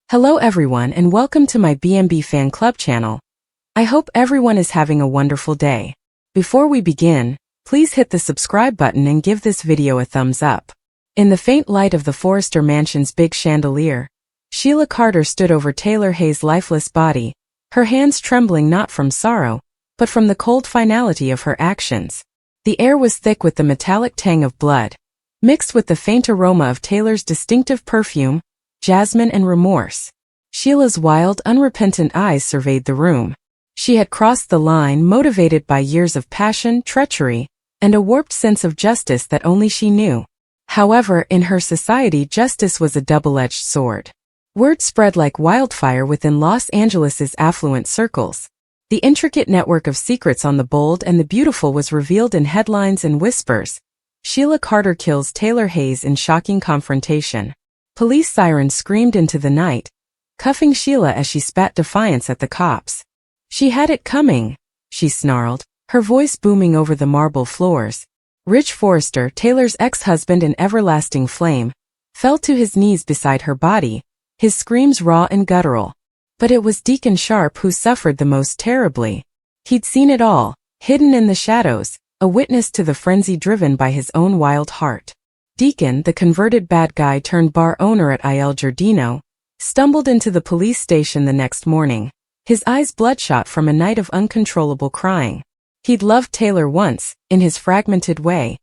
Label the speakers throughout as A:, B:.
A: Hello everyone and welcome to my B&B Fan Club channel. I hope everyone is having a wonderful day. Before we begin, please hit the subscribe button and give this video a thumbs up. In the faint light of the Forrester mansion's big chandelier, Sheila Carter stood over Taylor Hayes' lifeless body, her hands trembling not from sorrow, but from the cold finality of her actions. The air was thick with the metallic tang of blood, mixed with the faint aroma of Taylor's distinctive perfume, jasmine and remorse. Sheila's wild, unrepentant eyes surveyed the room. She had crossed the line motivated by years of passion, treachery, and a warped sense of justice that only she knew. However, in her society, justice was a double-edged sword. Word spread like wildfire within Los Angeles's affluent circles. The intricate network of secrets on The Bold and the Beautiful was revealed in headlines and whispers. Sheila Carter kills Taylor Hayes in shocking confrontation. Police sirens screamed into the night, cuffing Sheila as she spat defiance at the cops. She had it coming, she snarled, her voice booming over the marble floors. Rich Forrester, Taylor's ex-husband and everlasting flame, fell to his knees beside her body, his screams raw and guttural. But it was Deacon Sharp who suffered the most terribly. He'd seen it all, hidden in the shadows, a witness to the frenzy driven by his own wild heart. Deacon, the converted bad guy turned bar owner at Il Giardino, stumbled into the police station the next morning, his eyes bloodshot from a night of uncontrollable crying. He'd loved Taylor once, in his fragmented way,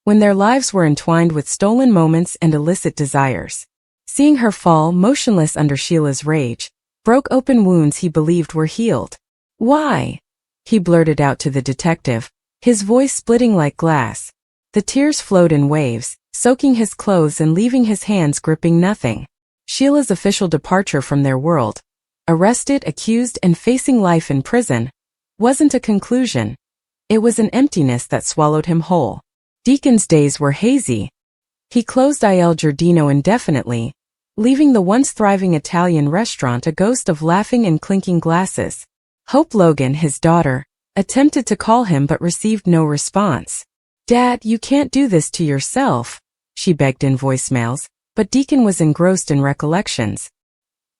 A: when their lives were entwined with stolen moments and illicit desires. Seeing her fall motionless under Sheila's rage, broke open wounds he believed were healed. "Why?" he blurted out to the detective, his voice splitting like glass. The tears flowed in waves, soaking his clothes and leaving his hands gripping nothing. Sheila's official departure from their world, arrested, accused, and facing life in prison, wasn't a conclusion. It was an emptiness that swallowed him whole. Deacon's days were hazy. He closed Il Giardino indefinitely, leaving the once thriving Italian restaurant a ghost of laughing and clinking glasses. Hope Logan, his daughter, attempted to call him but received no response. "Dad, you can't do this to yourself," she begged in voicemails, but Deacon was engrossed in recollections.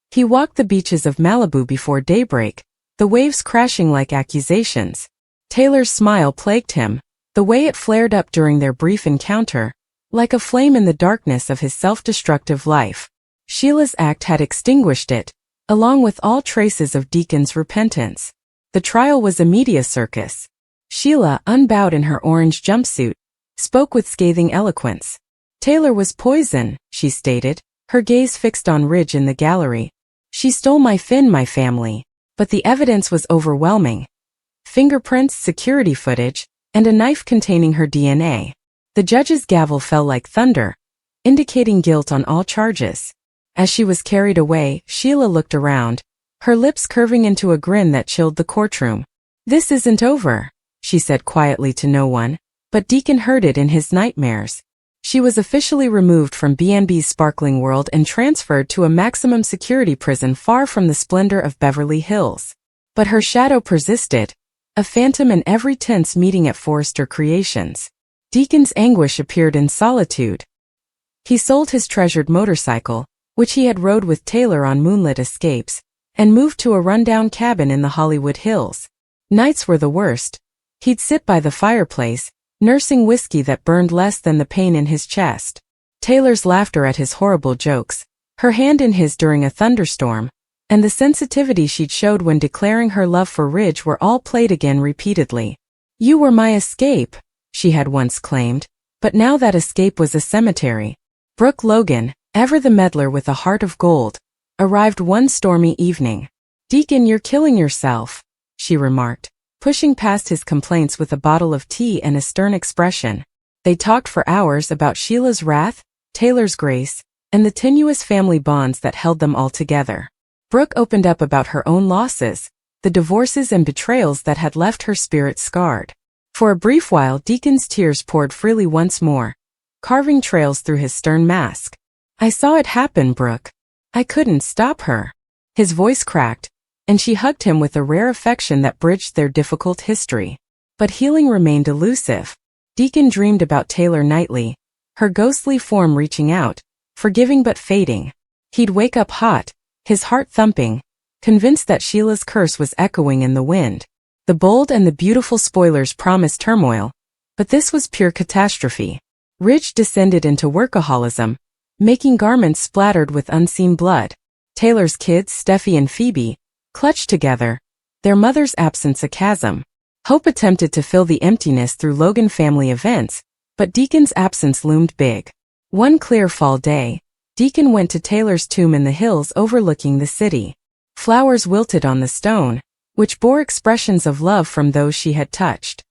A: He walked the beaches of Malibu before daybreak, the waves crashing like accusations. Taylor's smile plagued him, the way it flared up during their brief encounter, like a flame in the darkness of his self-destructive life. Sheila's act had extinguished it, along with all traces of Deacon's repentance. The trial was a media circus. Sheila, unbowed in her orange jumpsuit, spoke with scathing eloquence. "Taylor was poison," she stated, her gaze fixed on Ridge in the gallery. "She stole my family." But the evidence was overwhelming. Fingerprints, security footage, and a knife containing her DNA. The judge's gavel fell like thunder, indicating guilt on all charges. As she was carried away, Sheila looked around, her lips curving into a grin that chilled the courtroom. "This isn't over," she said quietly to no one, but Deacon heard it in his nightmares. She was officially removed from B&B's sparkling world and transferred to a maximum security prison far from the splendor of Beverly Hills. But her shadow persisted, a phantom in every tense meeting at Forrester Creations. Deacon's anguish appeared in solitude. He sold his treasured motorcycle, which he had rode with Taylor on moonlit escapes, and moved to a rundown cabin in the Hollywood Hills. Nights were the worst. He'd sit by the fireplace, nursing whiskey that burned less than the pain in his chest. Taylor's laughter at his horrible jokes, her hand in his during a thunderstorm, and the sensitivity she'd showed when declaring her love for Ridge were all played again repeatedly. "You were my escape," she had once claimed, but now that escape was a cemetery. Brooke Logan, ever the meddler with a heart of gold, arrived one stormy evening. "Deacon, you're killing yourself," she remarked, pushing past his complaints with a bottle of tea and a stern expression. They talked for hours about Sheila's wrath, Taylor's grace, and the tenuous family bonds that held them all together. Brooke opened up about her own losses, the divorces and betrayals that had left her spirit scarred. For a brief while, Deacon's tears poured freely once more, carving trails through his stern mask. "I saw it happen, Brooke. I couldn't stop her." His voice cracked, and she hugged him with a rare affection that bridged their difficult history. But healing remained elusive. Deacon dreamed about Taylor nightly, her ghostly form reaching out, forgiving but fading. He'd wake up hot, his heart thumping, convinced that Sheila's curse was echoing in the wind. The bold and the beautiful spoilers promised turmoil, but this was pure catastrophe. Ridge descended into workaholism, making garments splattered with unseen blood. Taylor's kids, Steffi and Phoebe, clutched together, their mother's absence a chasm. Hope attempted to fill the emptiness through Logan family events, but Deacon's absence loomed big. One clear fall day, Deacon went to Taylor's tomb in the hills overlooking the city. Flowers wilted on the stone, which bore expressions of love from those she had touched.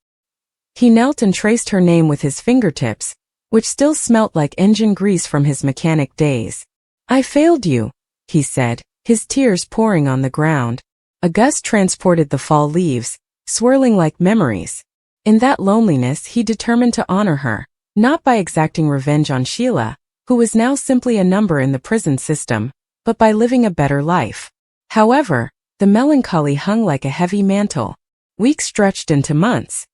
A: He knelt and traced her name with his fingertips, which still smelt like engine grease from his mechanic days. "I failed you," he said, his tears pouring on the ground. A gust transported the fall leaves, swirling like memories. In that loneliness he determined to honor her, not by exacting revenge on Sheila, who was now simply a number in the prison system, but by living a better life. However, the melancholy hung like a heavy mantle. Weeks stretched into months.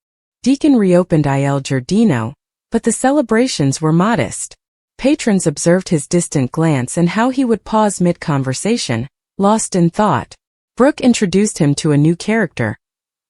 A: Deacon reopened Il Giardino, but the celebrations were modest. Patrons observed his distant glance and how he would pause mid-conversation, lost in thought. Brooke introduced him to a new character,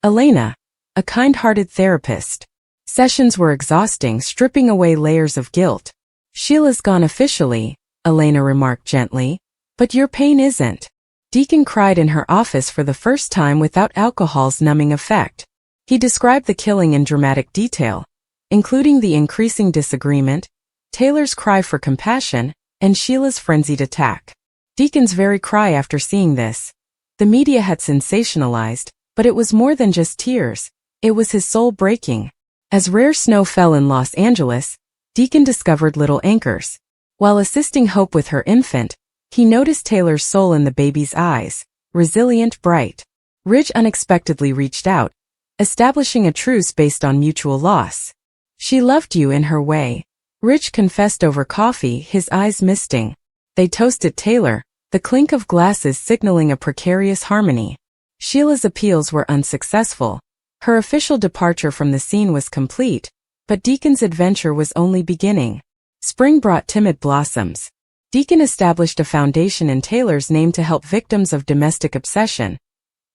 A: Elena, a kind-hearted therapist. Sessions were exhausting, stripping away layers of guilt. "Sheila's gone officially," Elena remarked gently, "but your pain isn't." Deacon cried in her office for the first time without alcohol's numbing effect. He described the killing in dramatic detail, including the increasing disagreement, Taylor's cry for compassion, and Sheila's frenzied attack. Deacon's very cry after seeing this. The media had sensationalized, but it was more than just tears. It was his soul breaking. As rare snow fell in Los Angeles, Deacon discovered little anchors. While assisting Hope with her infant, he noticed Taylor's soul in the baby's eyes, resilient, bright. Ridge unexpectedly reached out, establishing a truce based on mutual loss. "She loved you in her way," Ridge confessed over coffee, his eyes misting. They toasted Taylor, the clink of glasses signaling a precarious harmony. Sheila's appeals were unsuccessful. Her official departure from the scene was complete, but Deacon's adventure was only beginning. Spring brought timid blossoms. Deacon established a foundation in Taylor's name to help victims of domestic obsession.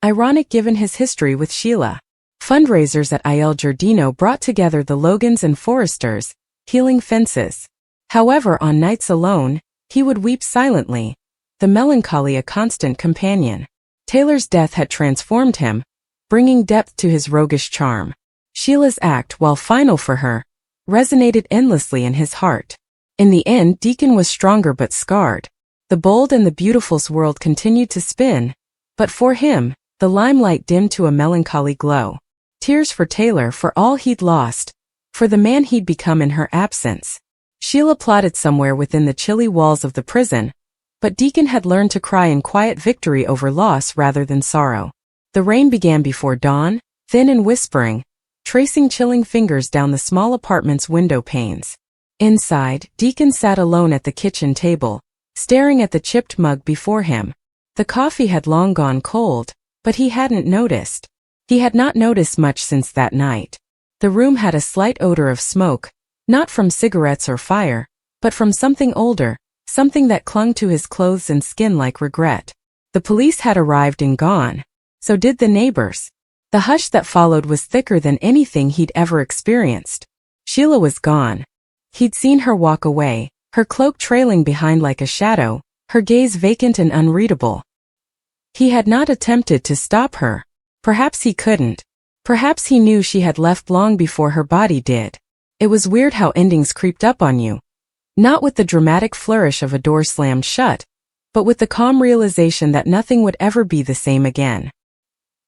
A: Ironic given his history with Sheila. Fundraisers at Il Giardino brought together the Logans and Forresters, healing fences. However, on nights alone, he would weep silently, the melancholy a constant companion. Taylor's death had transformed him, bringing depth to his roguish charm. Sheila's act, while final for her, resonated endlessly in his heart. In the end, Deacon was stronger but scarred. The bold and the beautiful's world continued to spin, but for him, the limelight dimmed to a melancholy glow. Tears for Taylor, for all he'd lost, for the man he'd become in her absence. Sheila plotted somewhere within the chilly walls of the prison, but Deacon had learned to cry in quiet victory over loss rather than sorrow. The rain began before dawn, thin and whispering, tracing chilling fingers down the small apartment's window panes. Inside, Deacon sat alone at the kitchen table, staring at the chipped mug before him. The coffee had long gone cold, but he hadn't noticed. He had not noticed much since that night. The room had a slight odor of smoke, not from cigarettes or fire, but from something older, something that clung to his clothes and skin like regret. The police had arrived and gone. So did the neighbors. The hush that followed was thicker than anything he'd ever experienced. Sheila was gone. He'd seen her walk away, her cloak trailing behind like a shadow, her gaze vacant and unreadable. He had not attempted to stop her. Perhaps he couldn't. Perhaps he knew she had left long before her body did. It was weird how endings creeped up on you. Not with the dramatic flourish of a door slammed shut, but with the calm realization that nothing would ever be the same again.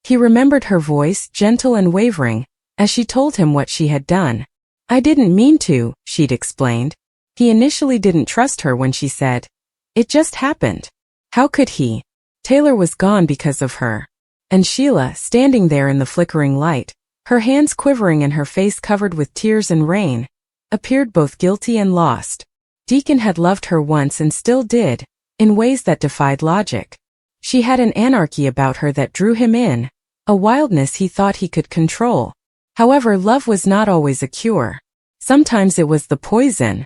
A: He remembered her voice, gentle and wavering, as she told him what she had done. "I didn't mean to," she'd explained. He initially didn't trust her when she said, "It just happened." How could he? Taylor was gone because of her. And Sheila, standing there in the flickering light, her hands quivering and her face covered with tears and rain, appeared both guilty and lost. Deacon had loved her once and still did, in ways that defied logic. She had an anarchy about her that drew him in, a wildness he thought he could control. However, love was not always a cure. Sometimes it was the poison.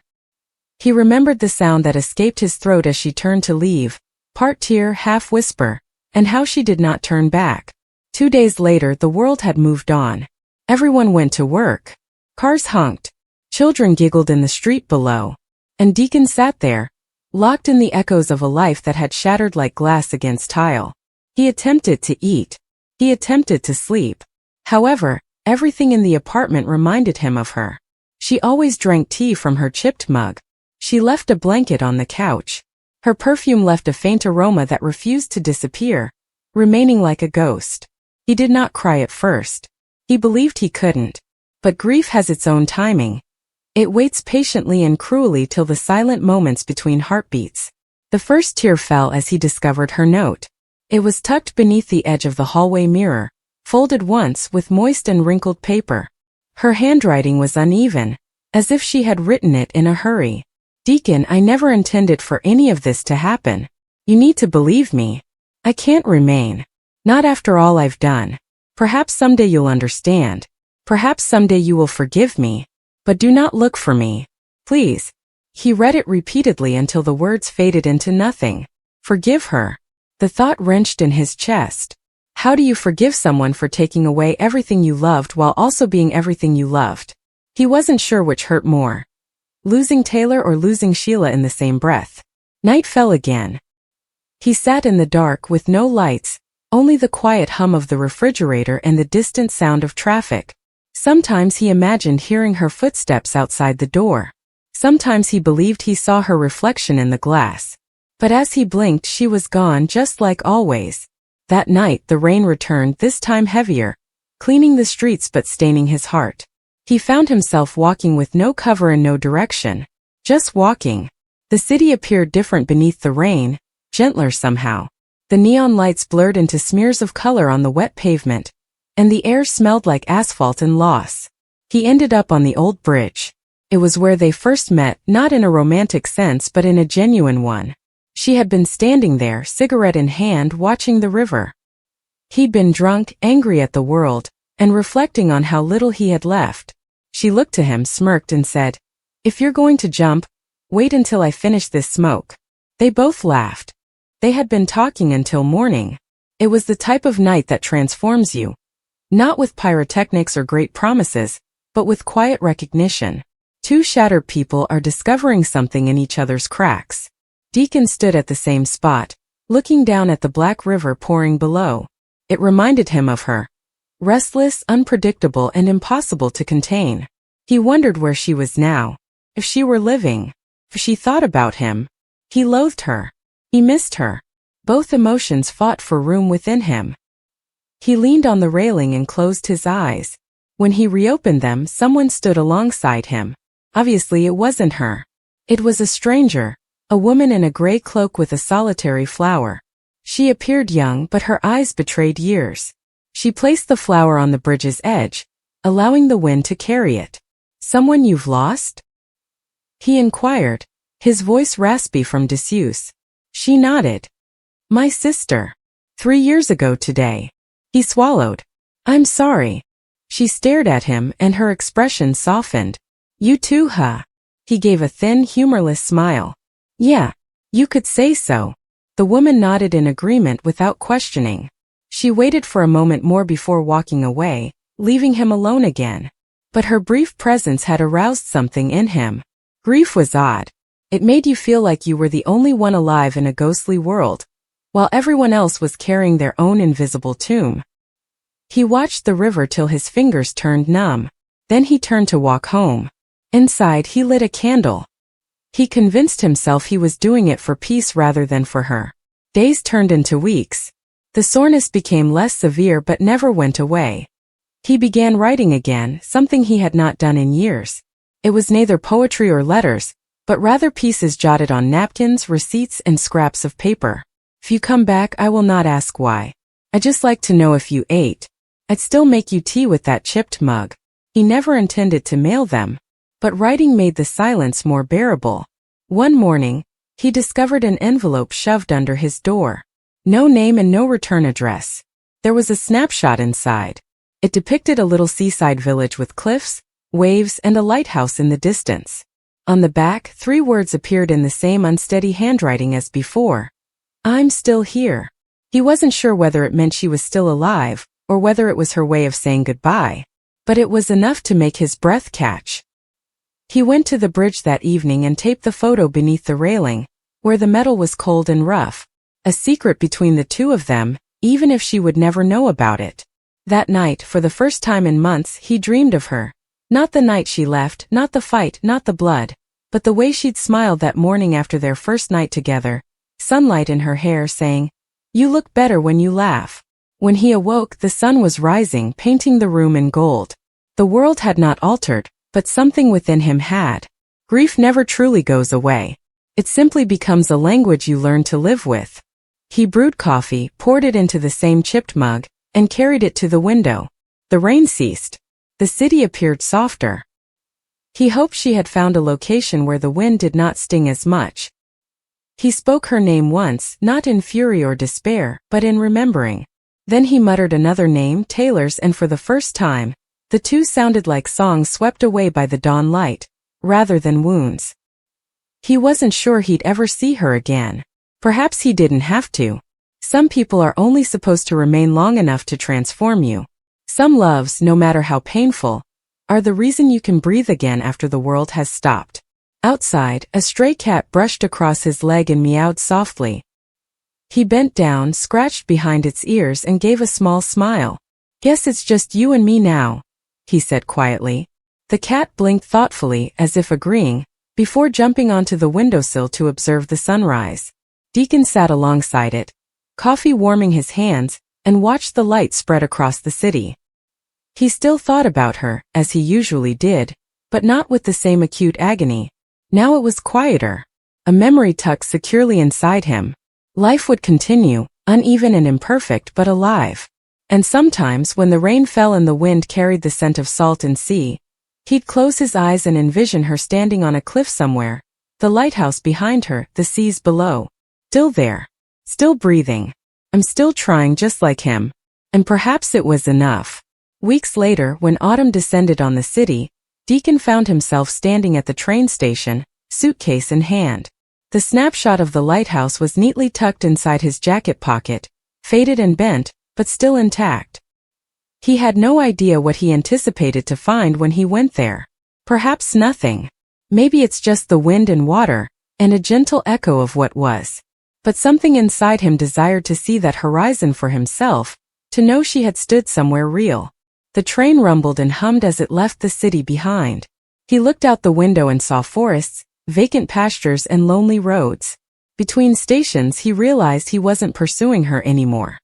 A: He remembered the sound that escaped his throat as she turned to leave, part tear, half whisper, and how she did not turn back. 2 days later, the world had moved on. Everyone went to work. Cars honked. Children giggled in the street below. And Deacon sat there, locked in the echoes of a life that had shattered like glass against tile. He attempted to eat. He attempted to sleep. However, everything in the apartment reminded him of her. She always drank tea from her chipped mug. She left a blanket on the couch. Her perfume left a faint aroma that refused to disappear, remaining like a ghost. He did not cry at first. He believed he couldn't. But grief has its own timing. It waits patiently and cruelly till the silent moments between heartbeats. The first tear fell as he discovered her note. It was tucked beneath the edge of the hallway mirror, folded once with moist and wrinkled paper. Her handwriting was uneven, as if she had written it in a hurry. Deacon, I never intended for any of this to happen. You need to believe me. I can't remain. Not after all I've done. Perhaps someday you'll understand. Perhaps someday you will forgive me. But do not look for me. Please. He read it repeatedly until the words faded into nothing. Forgive her. The thought wrenched in his chest. How do you forgive someone for taking away everything you loved while also being everything you loved? He wasn't sure which hurt more. Losing Taylor or losing Sheila in the same breath. Night fell again. He sat in the dark with no lights, only the quiet hum of the refrigerator and the distant sound of traffic. Sometimes he imagined hearing her footsteps outside the door. Sometimes he believed he saw her reflection in the glass. But as he blinked, she was gone just like always. That night the rain returned, this time heavier, cleaning the streets but staining his heart. He found himself walking with no cover and no direction. Just walking. The city appeared different beneath the rain, gentler somehow. The neon lights blurred into smears of color on the wet pavement, and the air smelled like asphalt and loss. He ended up on the old bridge. It was where they first met, not in a romantic sense but in a genuine one. She had been standing there, cigarette in hand, watching the river. He'd been drunk, angry at the world, and reflecting on how little he had left. She looked to him, smirked, and said, "If you're going to jump, wait until I finish this smoke." They both laughed. They had been talking until morning. It was the type of night that transforms you. Not with pyrotechnics or great promises, but with quiet recognition. Two shattered people are discovering something in each other's cracks. Deacon stood at the same spot, looking down at the black river pouring below. It reminded him of her. Restless, unpredictable, and impossible to contain. He wondered where she was now. If she were living. If she thought about him. He loathed her. He missed her. Both emotions fought for room within him. He leaned on the railing and closed his eyes. When he reopened them, someone stood alongside him. Obviously it wasn't her. It was a stranger. A woman in a gray cloak with a solitary flower. She appeared young, but her eyes betrayed years. She placed the flower on the bridge's edge, allowing the wind to carry it. "Someone you've lost?" he inquired, his voice raspy from disuse. She nodded. "My sister. 3 years ago today." He swallowed. "I'm sorry." She stared at him, and her expression softened. "You too, huh?" He gave a thin, humorless smile. "Yeah, you could say so." The woman nodded in agreement without questioning. She waited for a moment more before walking away, leaving him alone again. But her brief presence had aroused something in him. Grief was odd. It made you feel like you were the only one alive in a ghostly world, while everyone else was carrying their own invisible tomb. He watched the river till his fingers turned numb. Then he turned to walk home. Inside, he lit a candle. He convinced himself he was doing it for peace rather than for her. Days turned into weeks. The soreness became less severe but never went away. He began writing again, something he had not done in years. It was neither poetry or letters, but rather pieces jotted on napkins, receipts, and scraps of paper. "If you come back, I will not ask why. I'd just like to know if you ate. I'd still make you tea with that chipped mug." He never intended to mail them, but writing made the silence more bearable. One morning, he discovered an envelope shoved under his door. No name and no return address. There was a snapshot inside. It depicted a little seaside village with cliffs, waves, and a lighthouse in the distance. On the back, 3 words appeared in the same unsteady handwriting as before. I'm still here. He wasn't sure whether it meant she was still alive, or whether it was her way of saying goodbye. But it was enough to make his breath catch. He went to the bridge that evening and taped the photo beneath the railing, where the metal was cold and rough. A secret between the two of them, even if she would never know about it. That night, for the first time in months, he dreamed of her. Not the night she left, not the fight, not the blood, but the way she'd smiled that morning after their first night together, sunlight in her hair saying, "You look better when you laugh." When he awoke, the sun was rising, painting the room in gold. The world had not altered, but something within him had. Grief never truly goes away. It simply becomes a language you learn to live with. He brewed coffee, poured it into the same chipped mug, and carried it to the window. The rain ceased. The city appeared softer. He hoped she had found a location where the wind did not sting as much. He spoke her name once, not in fury or despair, but in remembering. Then he muttered another name, Taylor's, and for the first time, the two sounded like songs swept away by the dawn light, rather than wounds. He wasn't sure he'd ever see her again. Perhaps he didn't have to. Some people are only supposed to remain long enough to transform you. Some loves, no matter how painful, are the reason you can breathe again after the world has stopped. Outside, a stray cat brushed across his leg and meowed softly. He bent down, scratched behind its ears, and gave a small smile. "Guess it's just you and me now," he said quietly. The cat blinked thoughtfully, as if agreeing, before jumping onto the windowsill to observe the sunrise. Deacon sat alongside it, coffee warming his hands, and watched the light spread across the city. He still thought about her, as he usually did, but not with the same acute agony. Now it was quieter. A memory tucked securely inside him. Life would continue, uneven and imperfect but alive. And sometimes, when the rain fell and the wind carried the scent of salt and sea, he'd close his eyes and envision her standing on a cliff somewhere, the lighthouse behind her, the seas below. Still there. Still breathing. I'm still trying just like him. And perhaps it was enough. Weeks later, when autumn descended on the city, Deacon found himself standing at the train station, suitcase in hand. The snapshot of the lighthouse was neatly tucked inside his jacket pocket, faded and bent, but still intact. He had no idea what he anticipated to find when he went there. Perhaps nothing. Maybe it's just the wind and water, and a gentle echo of what was. But something inside him desired to see that horizon for himself, to know she had stood somewhere real. The train rumbled and hummed as it left the city behind. He looked out the window and saw forests, vacant pastures and lonely roads. Between stations he realized he wasn't pursuing her anymore.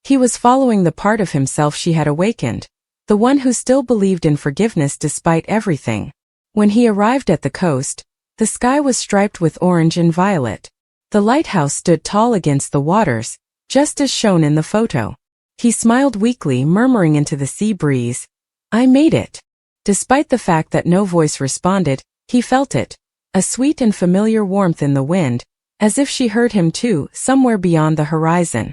A: He was following the part of himself she had awakened, the one who still believed in forgiveness despite everything. When he arrived at the coast, the sky was striped with orange and violet. The lighthouse stood tall against the waters, just as shown in the photo. He smiled weakly, murmuring into the sea breeze, "I made it." Despite the fact that no voice responded, he felt it, a sweet and familiar warmth in the wind, as if she heard him too, somewhere beyond the horizon.